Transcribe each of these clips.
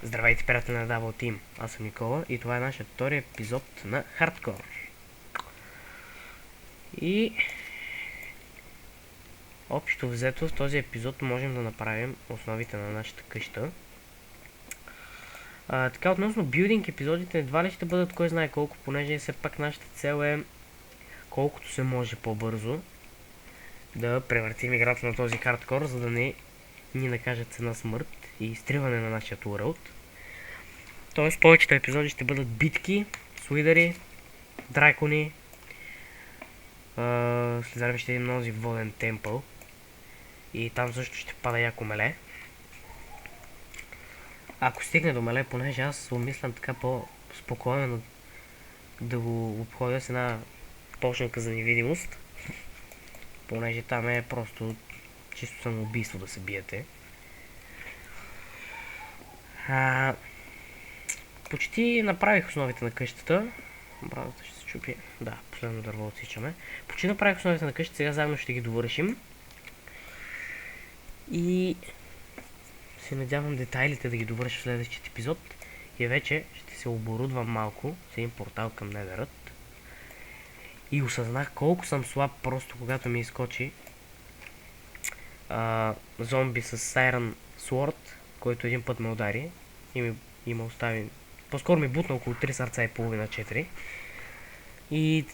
Здравейте, приятели на Double Team. Аз съм Никола и това е нашия втори епизод на Hardcore. И общо взето в този епизод можем да направим основите на нашата къща. Така, относно билдинг епизодите едва ли ще бъдат кой знае колко, понеже все пак нашата цел е колкото се може по-бързо да превъртим играта на този хардкор, за да не ни накажат цена смърт и изтриване на нашия world. Тоест повечето епизоди ще бъдат битки с уидари, дракони. След време ще видим този воден темпъл. И там също ще пада яко меле. Ако стигне до меле, понеже аз умислям така по-спокойно да го обходя с една почника за невидимост. Понеже там е просто чисто самоубийство да се биете. Почти направих основите на къщата. Брадата ще се чупи. Да, последно дърво отсичаме. Почти направих основите на къщата, сега заедно ще ги довършим. И се надявам детайлите да ги довърша в следващия епизод. И вече ще се оборудвам малко с един портал към Недърът. И осъзнах колко съм слаб просто когато ми изкочи зомби с Siren Sword, който един път ме удари и ме остави. По-скоро ми бутна около 3 сърца и половина, 4. И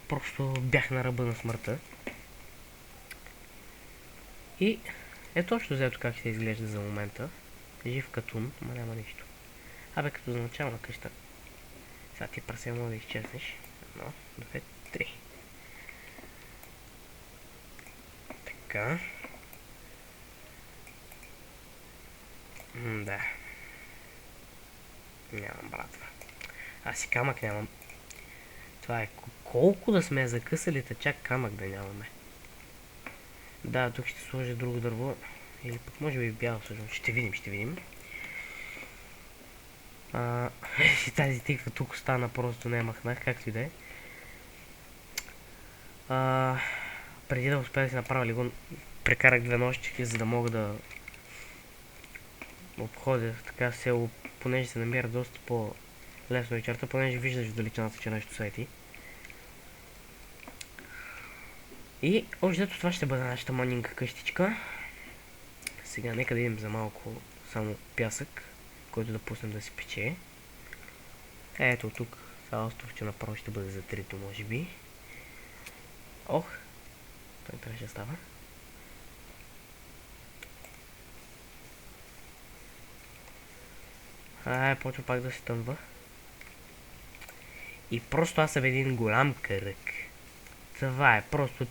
просто бях на ръба на смъртта. И ето още взето как ще изглежда за момента. Жив катун, ама няма нищо. Абе, като за начална къща. Сега ти прасе мога да изчезнеш. 1, 2, 3. Така. Да. Нямам братва. Аз и камък нямам. Това е колко да сме закъсали, чак камък да нямаме. Да, тук ще сложа друго дърво. Или пък може би бяло всъщност. Ще видим. И тази тиква тук остана, просто не махнах, както и да е. Преди да успея да си направя лигон, прекарах 2 нощи, за да мога да обходя така село, понеже се намира доста по-лесно вечерта, понеже виждаш в далечината, че нещо свети. И общо това ще бъде нашата манинка къщичка. Сега нека да видим за малко само пясък, който да пуснем да се пече. Ето тук това островче направо ще бъде затрито, може би. Ох, той трябваше да става. Почва пак да се тъмва. И просто аз съм един голям кръг. Това е просто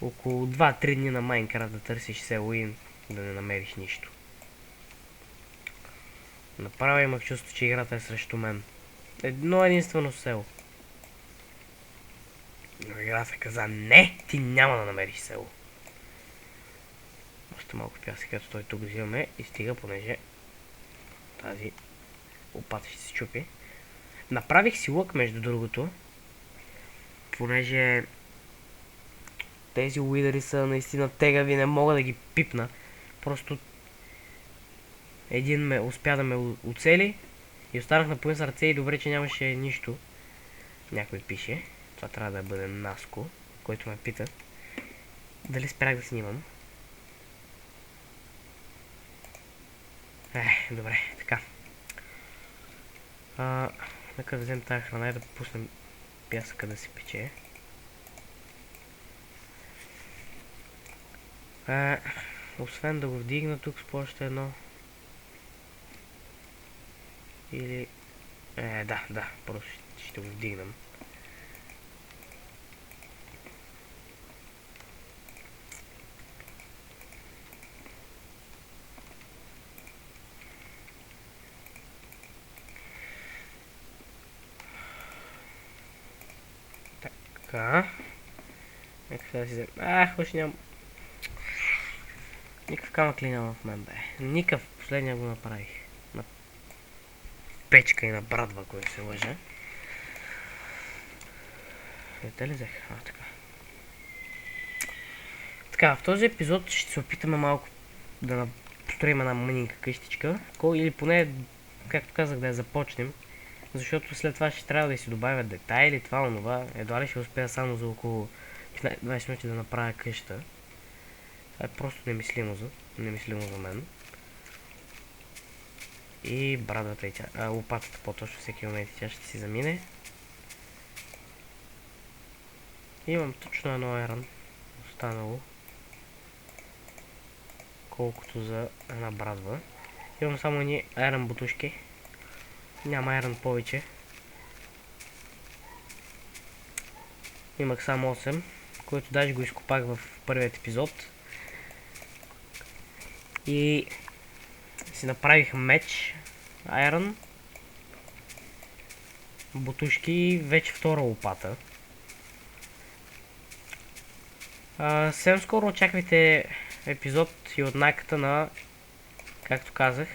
около 2-3 дни на Майнкрафт да търсиш село и да не намериш нищо. Направо имах чувство, че играта е срещу мен. Едно единствено село. Но играта каза, не, ти няма да намериш село. Още малко пясък, като той тук взимаме и стига, понеже тази лопата ще се чупи. Направих си лък, между другото, понеже тези уидари са наистина тегави, не мога да ги пипна. Просто един ме успя да ме оцели и останах на половин сърце и добре, че нямаше нищо. Някой пише. Това трябва да бъде Наско, който ме пита дали спрях да снимам. Добре, така. Нека да взем тази храна и да пуснем пясъка да се пече. Освен да го вдигна тук с още едно. Или... да, просто ще го вдигнем. Така. Нека сега да си взем... още нямам... Никакъв камък ли няма в мен, бе? Никакъв. Последния го направих. На печка и на брадва, който се лъжа. Те ли взех? Така. Така, в този епизод ще се опитаме малко да построим една мънинка къщичка, или поне, както казах, да я започнем, защото след това ще трябва да си добавя детайли, това, онова, едва ли ще успея само за около 20 минути да направя къща. Това е просто немислимо за мен. И брадвата и тя, лопатата по-точно всеки момент тя ще си замине. Имам точно едно айрон останало, колкото за една брадва. Имам само едни айрон бутушки. Няма айрон повече. Имах само 8, който даже го изкопах в първият епизод. И си направих меч, айрон, бутушки и вече втора лопата. Съвсем скоро очаквайте епизод и от найката на, както казах,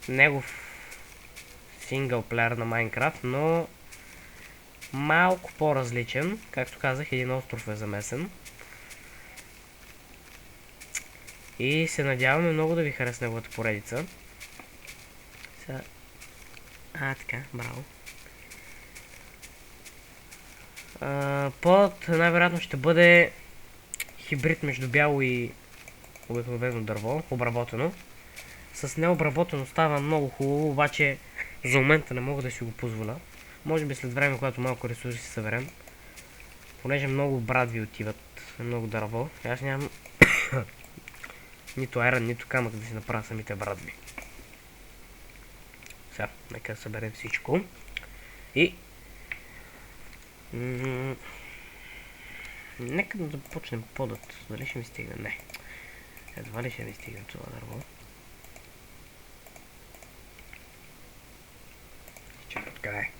негов синглплеер на Майнкрафт, но малко по-различен. Както казах, един остров е замесен. И се надяваме много да ви хареса неговата поредица. Така, браво. Под най-вероятно ще бъде хибрид между бяло и обикновено дърво, обработено. С необработено става много хубаво, обаче за момента не мога да си го позволя. Може би след време, когато малко ресурси съберем. Понеже много брадви отиват, много дърво. Аз нямам нито айрон, нито камък да си направя самите брадви. Сега, нека да съберем всичко. И нека да започнем подът. Дали ще ми стигне? Не. Едва ли ще ми стигне това дърво. Чакай, така е.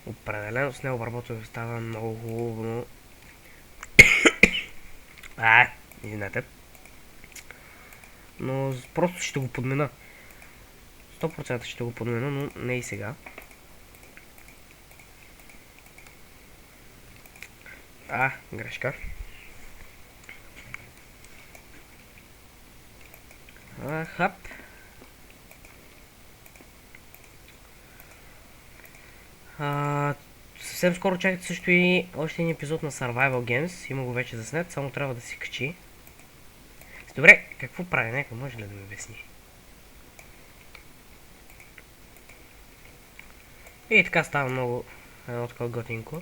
Определено с необработено става много хубаво. Извинете. Но просто ще го подмена. 100% ще го подмена, но не и сега. Грешка. Хап. Съвсем скоро чакате също и още един епизод на Survival Games. Има го вече заснет, само трябва да се качи. Добре, какво прави? Нека може ли да ми обясни? И така става много едно такова готинко.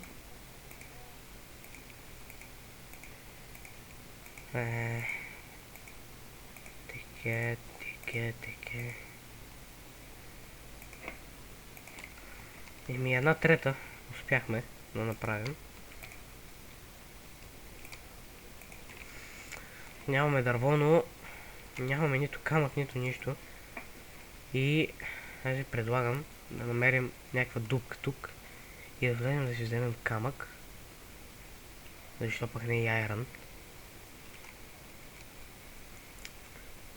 Теке. Еми една трета успяхме да направим. Нямаме дърво, но нямаме нито камък, нито нищо. И аз ви предлагам да намерим някаква дупка тук и да влезем да си вземем камък. Защо пък не и айрон.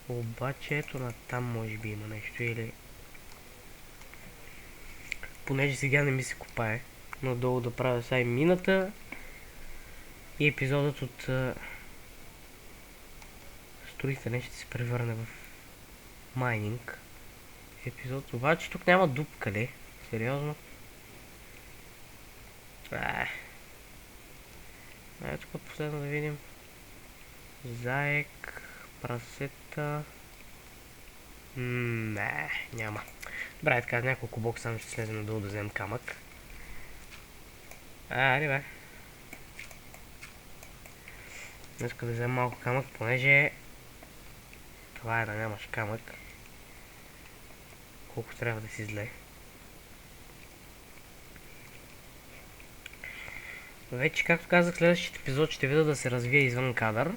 Обаче ето на там може би има нещо или... Понеже сега не ми се копае, надолу да правя сега и мината и епизодът от строителен ще се превърне в майнинг епизод. Обаче тук няма дупка ли? Сериозно? Ето тук последно да видим. Заек, прасета... Не, няма. Добре, така, няколко бокса само ще слезем надолу да вземем камък. Бе. Днеска да вземем малко камък, понеже това е да нямаш камък. Колко трябва да си зле. Вече, както казах, следващия епизод ще видя да се развие извън кадър.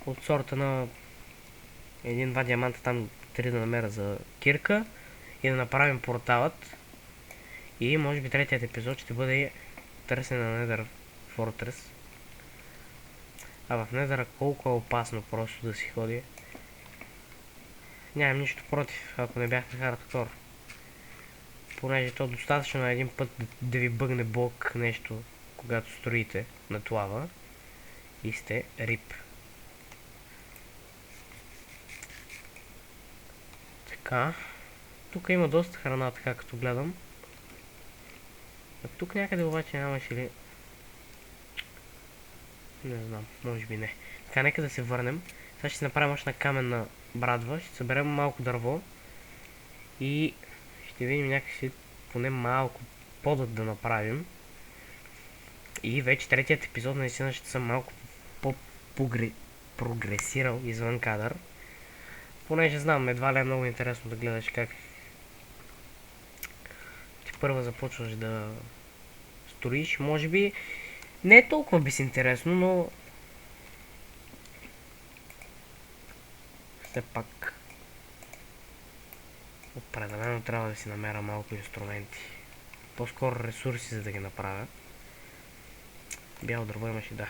От сорта на един-два диаманта там, 3 да намеря за кирка и да направим порталът. И може би третият епизод ще бъде търсене на Nether Fortress. В Nether колко е опасно просто да си ходи. Нямам нищо против, ако не бяхте хардкор. Понеже то достатъчно на един път да ви бъгне блок нещо, когато строите на лава и сте рип. Така. Тук има доста храна, така като гледам. А тук някъде обаче нямаше ли... Не знам, може би не. Така, нека да се върнем. Сега ще си направим още една каменна брадва. Ще съберем малко дърво. И ще видим някакси поне малко подът да направим. И вече третият епизод наистина ще съм малко по-прогресирал извън кадър. Понеже знам, едва ли е много интересно да гледаш как ти първа започваш да строиш. Може би не е толкова безинтересно, но все пак определено трябва да си намеря малко инструменти. По-скоро ресурси, за да ги направя. Бяло дърво имаше, да.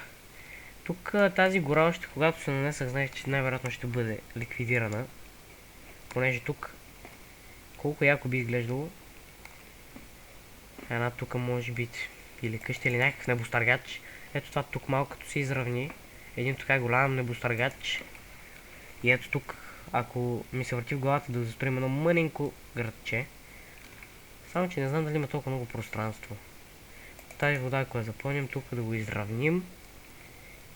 Тук тази гора още когато се нанесах, знаех, че най-вероятно ще бъде ликвидирана. Понеже тук колко яко би изглеждало. Една тук може би или къща, или някакъв небостъргач. Ето това тук малко като се изравни. Един така голям небостъргач. И ето тук, ако ми се върти в главата да застроим едно мъненко градче. Само че не знам дали има толкова много пространство. Тази вода, ако я запълним тук, да го изравним.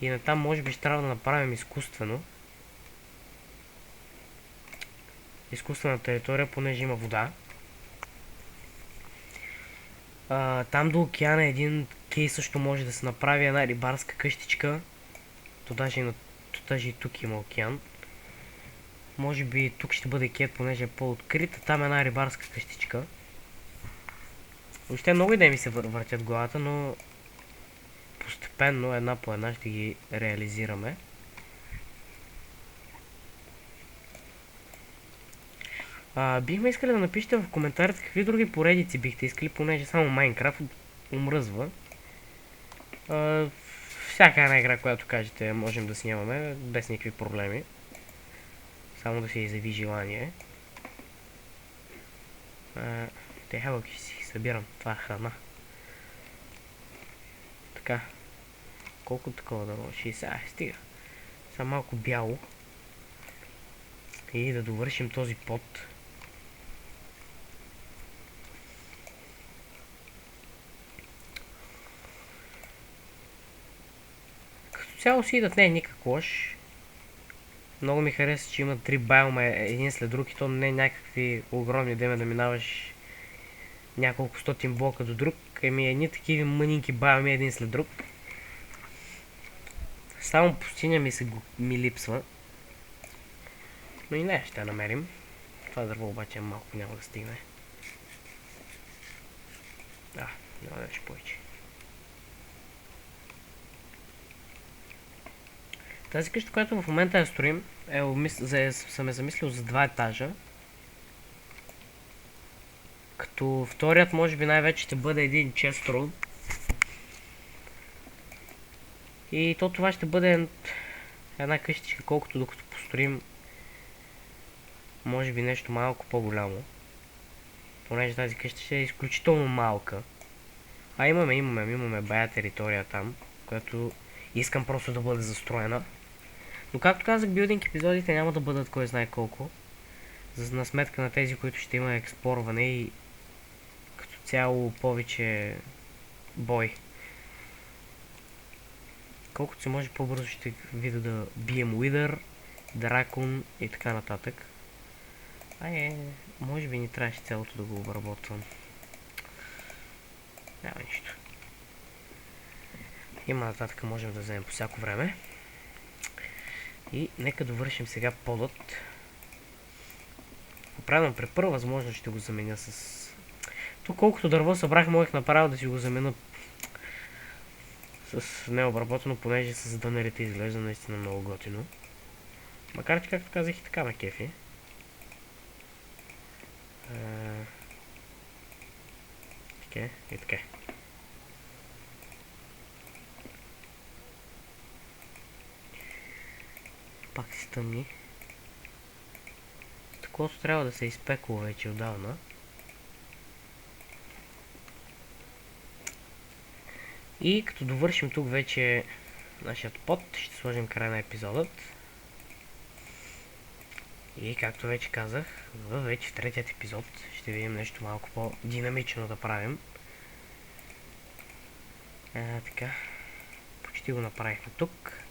И натам може би ще трябва да направим изкуствена територия, понеже има вода. Там до океана един кей също може да се направи една рибарска къщичка. То даже и тук има океан. Може би тук ще бъде кей, понеже е по-открит. Там е една рибарска къщичка. Въобще много идеи ми се въртят главата, но постепенно една по една ще ги реализираме. Бихме искали да напишете в коментарите какви други поредици бихте искали, понеже само Майнкрафт умръзва. Всяка една игра, която кажете, можем да снимаме без никакви проблеми. Само да се изяви желание. Те ябълки си събирам. Това е храна. Така. Колко такова дърво? 60. Стига. Само малко бяло. И да довършим този пот. Като цяло сидът не е никак лош. Много ми хареса, че има 3 биома един след друг и то не е някакви огромни деме да минаваш няколко стотин блока до друг. Ами едни такива мънинки биоми един след друг. Само пустиня ми липсва. Но и не, ще я намерим. Това дърво обаче малко няма да стигне. Няма да ще повече. Тази къща, която в момента я строим, съм е замислил за 2 етажа. Като вторият може би най-вече ще бъде един честрон. И то това ще бъде една къщичка, колкото докато построим може би нещо малко по-голямо. Понеже тази къща ще е изключително малка. Имаме бая територия там, която искам просто да бъде застроена. Но както казах, билдинг епизодите няма да бъдат кой знае колко. На сметка на тези, които ще има експорване и като цяло повече бой. Колкото се може по-бързо ще видя да бием Wither, дракон и така нататък. Може би ни трябваше цялото да го обработвам. Няма нищо. Има нататък, можем да вземем по всяко време. И нека довършим сега подът. Правилно, при първа възможност ще го заменя с... Тук колкото дърво събрах, можех направо да си го заменя с необработено, понеже с дънерите изглежда наистина много готино. Макар че, както казах, и така на кефи. Така и така. Пак си тъмни. Таковото трябва да се е изпекло вече отдавна. И като довършим тук вече нашият пот, ще сложим край на епизодът. И както вече казах, вече в третият епизод ще видим нещо малко по-динамично да правим. Така. Почти го направихме тук.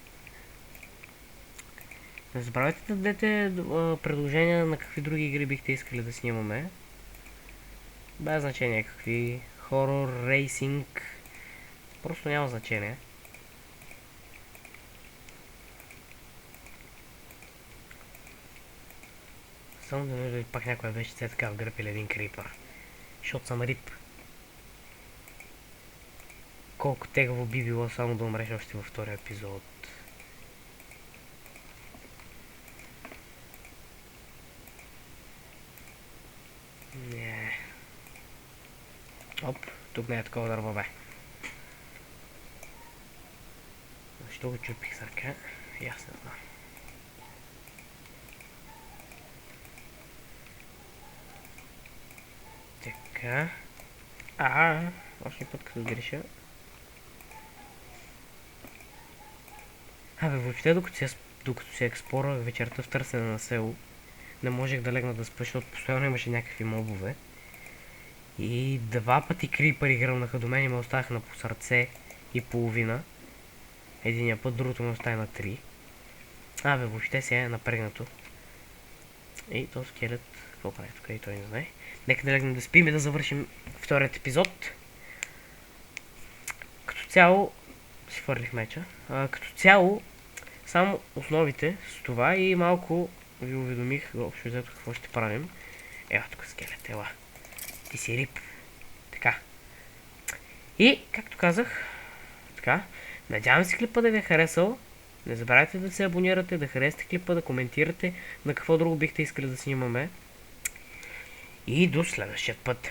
Не забравяйте да дадете предложения на какви други игри бихте искали да снимаме. Без значение какви. Хорор, рейсинг. Просто няма значение. Само да не дойде пак някоя вещица така в гръб или един крипър. Защото съм рип. Колко тегаво би било само да умреш още във втория епизод. Не. Оп, тук не е такова дърво, бе. Защо го чупих с ръка? Ясно знам. Така. Още път като греша. Въобще докато се експлорах вечерта в търсене на село, не можех да легна да спа, защото постоянно имаше някакви мобове. И 2 пъти крипъри гръмнаха до мен и ме оставаха на по сърце и половина. Единия път, другото ме остави на 3. Въобще сега е напрегнато. И то скелет, какво прави тук и той не знае. Нека да легнем да спим и да завършим вторият епизод. Като цяло, си хвърлих меча. Като цяло, само основите с това и малко ви уведомих общо взето какво ще правим. Ева тук скелет, ела. Ти си рип. Така. И, както казах, така, надявам се клипа да ви е харесал. Не забравяйте да се абонирате, да харесате клипа, да коментирате на какво друго бихте искали да снимаме. И до следващия път.